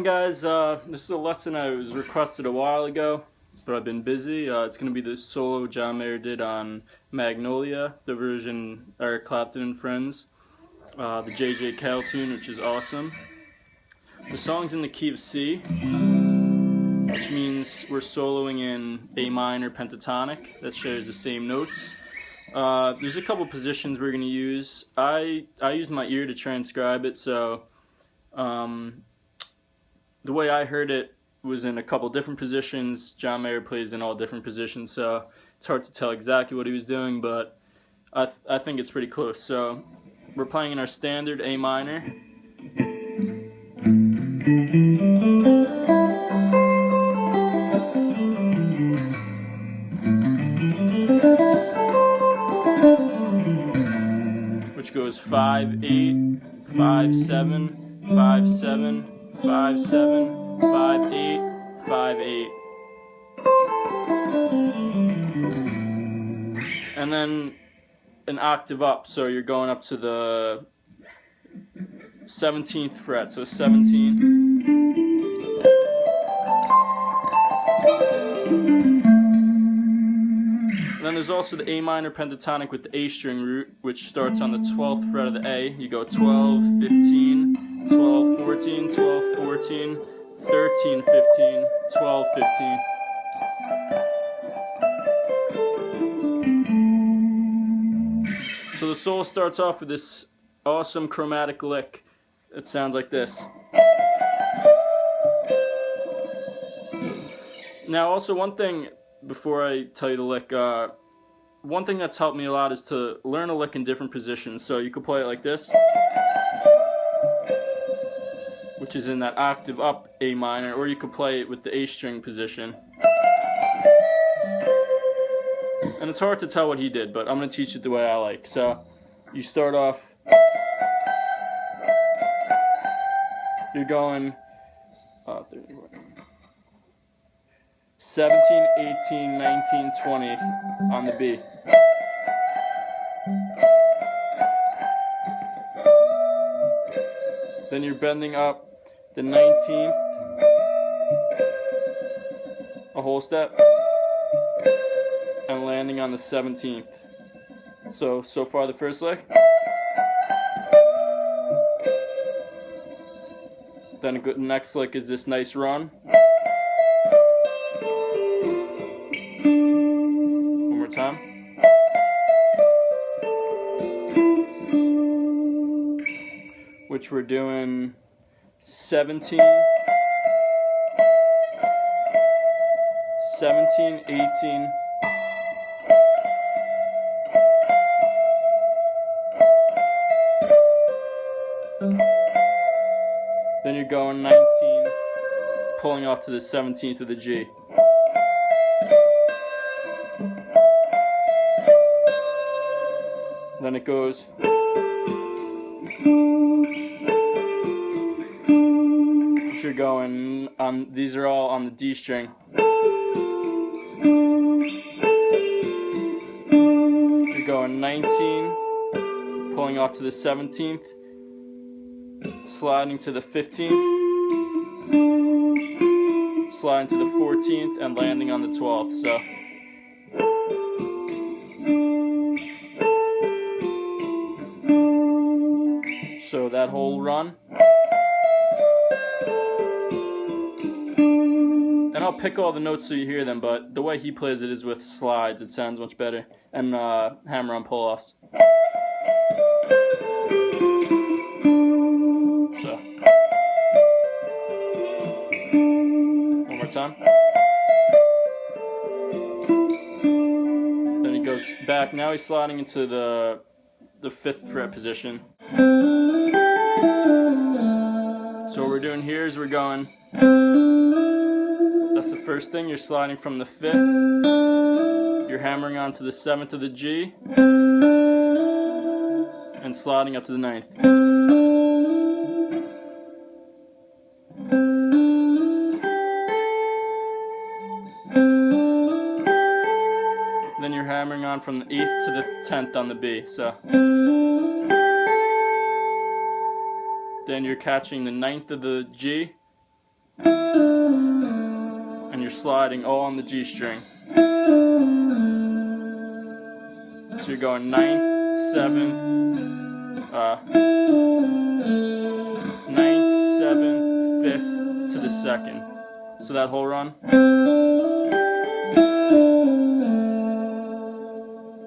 guys, this is a lesson I was requested a while ago, but I've been busy. It's going to be the solo John Mayer did on Magnolia, the version Eric Clapton and Friends, the JJ Cale tune, which is awesome. The song's in the key of C, which means we're soloing in A minor pentatonic that shares the same notes. There's a couple positions we're going to use. I used my ear to transcribe it, so the way I heard it was in a couple different positions. John Mayer plays in all different positions, so it's hard to tell exactly what he was doing, but I think it's pretty close. So we're playing in our standard A minor. Which goes 5-8, 5-7, 5-7, 5-7, 5-8, 5-8. And then an octave up, so you're going up to the 17th fret, so 17. And then there's also the A minor pentatonic with the A string root, which starts on the 12th fret of the A. You go 12, 15, 12, 14, 12, 14, 13, 15, 12, 15. So the solo starts off with this awesome chromatic lick. It sounds like this. Now also one thing, before I tell you the lick, one thing that's helped me a lot is to learn a lick in different positions. So you could play it like this, which is in that octave up A minor, or you could play it with the A string position. And it's hard to tell what he did, but I'm going to teach it the way I like. So you start off, you're going 17, 18, 19, 20 on the B. Then you're bending up the 19th, a whole step, and landing on the 17th. So far the first lick. Then the next lick is this nice run. One more time. Which we're doing 17, 18, then you're going 19, pulling off to the 17th of the G. Then it goes you're going on, these are all on the D string. You're going 19, pulling off to the 17th, sliding to the 15th, sliding to the 14th, and landing on the 12th. So that whole run. And I'll pick all the notes so you hear them, but the way he plays it is with slides. It sounds much better. And hammer on pull-offs. So. One more time. Then he goes back. Now he's sliding into the 5th fret position. So what we're doing here is we're going... That's the first thing. You're sliding from the 5th, you're hammering onto the 7th of the G, and sliding up to the 9th. Then you're hammering on from the 8th to the 10th on the B. So then you're catching the 9th of the G, And you're sliding all on the G string. So you're going 9th, 7th, 9th, 7th, 5th to the 2nd. So that whole run.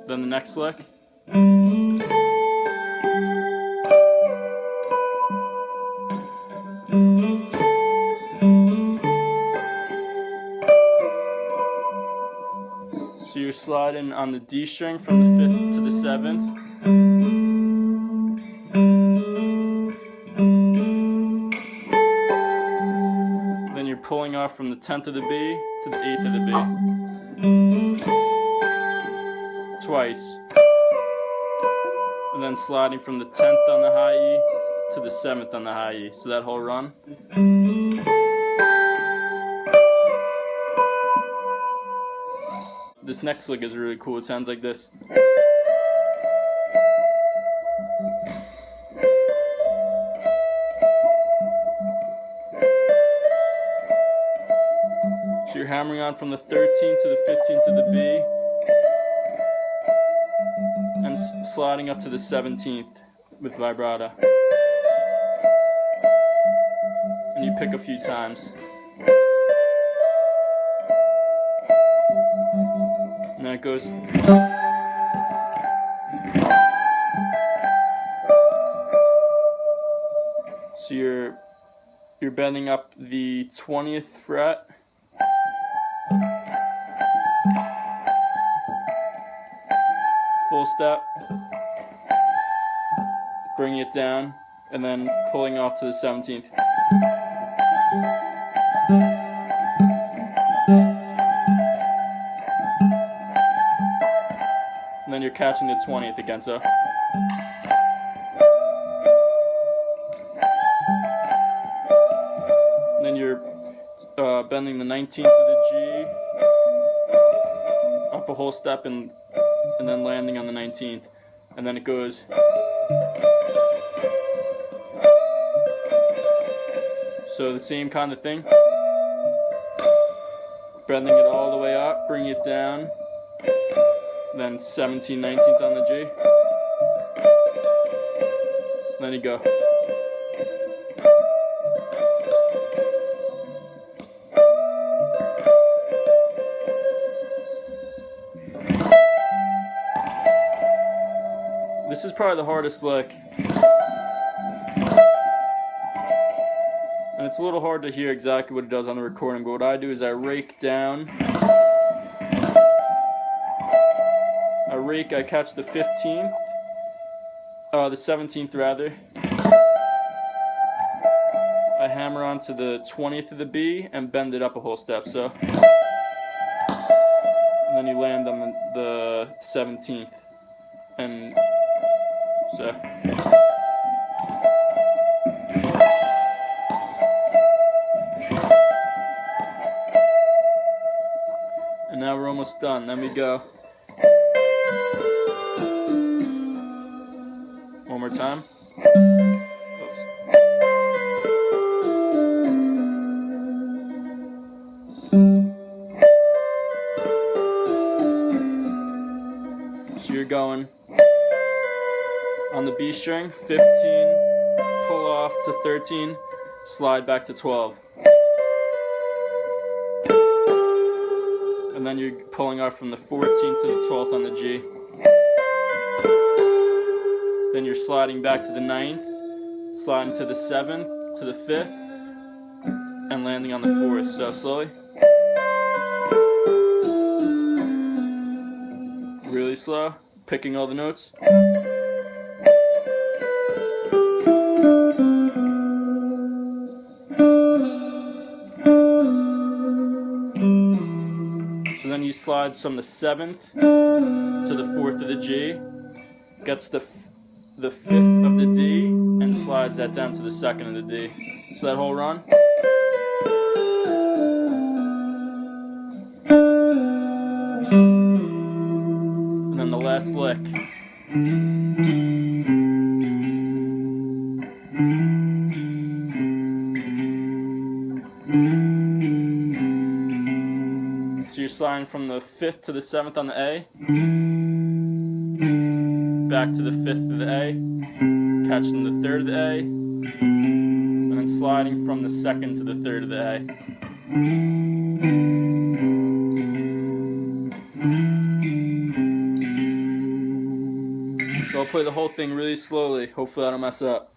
Then the next lick. So you're sliding on the D string from the 5th to the 7th. Then you're pulling off from the 10th of the B to the 8th of the B. Twice. And then sliding from the 10th on the high E to the 7th on the high E. So that whole run. This next lick is really cool. It sounds like this. So you're hammering on from the 13th to the 15th to the B, and sliding up to the 17th with vibrato. And you pick a few times. And then it goes. So you're bending up the 20th fret. Full step. Bringing it down, and then pulling off to the 17th. And then you're catching the 20th again, so. And then you're bending the 19th of the G, up a whole step, and then landing on the 19th. And then it goes. So the same kind of thing. Bending it all the way up, bring it down. Then 17th, 19th on the G. Then you go. This is probably the hardest lick. And it's a little hard to hear exactly what it does on the recording, but what I do is I rake down. I catch the 15th, the 17th rather. I hammer onto the 20th of the B and bend it up a whole step, so. And then you land on the 17th. And so. And now we're almost done. Then we go. One more time. Oops. So you're going on the B string, 15, pull off to 13, slide back to 12. And then you're pulling off from the 14th to the 12th on the G. Then you're sliding back to the 9th, sliding to the 7th, to the 5th, and landing on the 4th. So slowly. Really slow, picking all the notes. So then you slide from the 7th to the 4th of the G, gets the 5th of the D, and slides that down to the 2nd of the D. So that whole run. And then the last lick. sliding from the 5th to the 7th on the A, back to the 5th of the A, catching the 3rd of the A, and then sliding from the 2nd to the 3rd of the A. So I'll play the whole thing really slowly. Hopefully I don't mess up.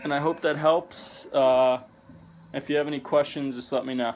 And I hope that helps. If you have any questions, just let me know.